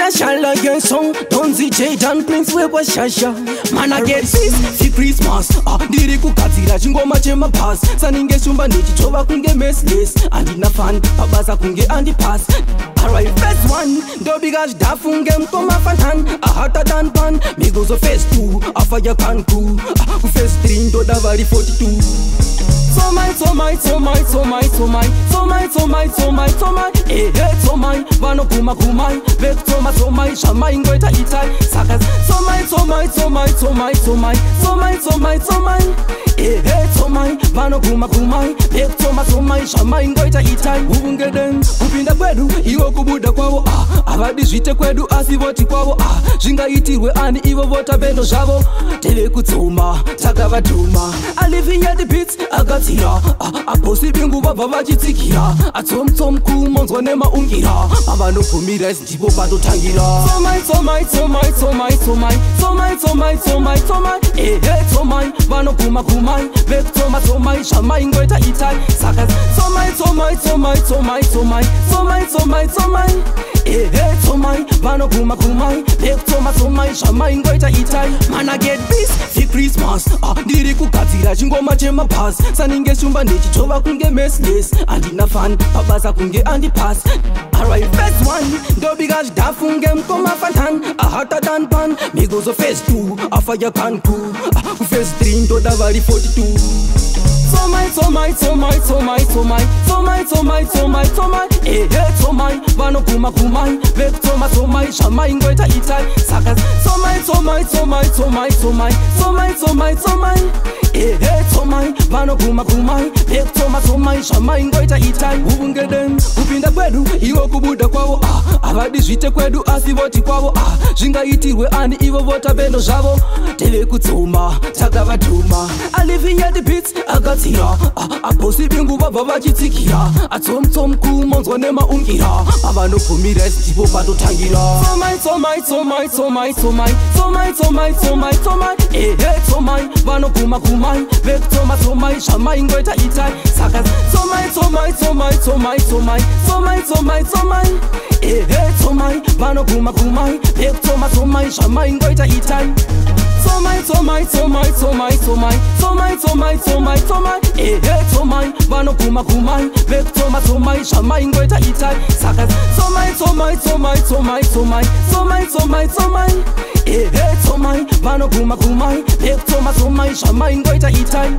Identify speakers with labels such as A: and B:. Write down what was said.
A: Shall again song, don't see Jayden Prince we was shasha. Man I get this, see Christmas. Ndiri kugadzira chingoma chema pass. Saninge shumba ndichichova kunge messless. Andina fan, babasa kunge andi pass. Alright, first one, dobi gash dafunge mkoma fantan. Hotter than pan, me goes a phase 2. After can cool, phase 3 ndo davari 42. Tsomai, Tsomai, vano kumai, vek Tsomai, shamai ngoita itai, sakas. Tsomai, vano kumai, vek Tsomai, shamai ngoita itai. Uvungeden, kupinda kwedu, iwo kubuda kwawo, avadi zvite kwedu asivoti kwawo, zvingaitirwe ani ivo vota bendo zvavo. Teve kutsoma, takavatuma, alivinga the beats, agatsira, aposi bingu baba vachitsikira, atsomtsom kumonzwa nemaungira, avanokumira ndipo patotangira. Tsomai, Tsomai, vano kumai, vek Tsomai, shamai ngoita itai, sakas. Tsomai, vano kumai, vek Tsomai, shamai ngoita itai. Man I get this, see Christmas. Ndiri kugadzira chingoma chema pass. Saninge shumba ndichichova kunge messless. Andina fan, babasa kunge andi pass. Alright, first one, dobi gash dafunge mkoma fantan. Hotter than pan, me goes a phase 2. After can cool, phase 3 ndo davari 42. Tsomai, vano kumai, vek Tsomai, shamai ngoita itai, sakas. Tsomai, vano kumai, vek Tsomai, shamai ngoita itai. Uvungeden, kupinda kwedu, iwo kubuda kwawo, avadi zvite kwedu asivoti kwawo, zvingaitirwe ani ivo vota bendo zvavo. Teve kutsoma, takavatuma, alivinga the beats, agatsira, aposi bingu baba vachitsikira, atsomtsom kumonzwa nemaungira, avanokumira ndipo patotangira. Tsomai, vano kumai, vek Tsomai, shamai ngoita itai, sakas. Tsomai, vano kumai, vek Tsomai, shamai ngoita itai. Tsomai, vano kumai, vek Tsomai, shamai ngoita itai, sakas. Tsomai, vano kumai, vek Tsomai, shamai ngoita itai.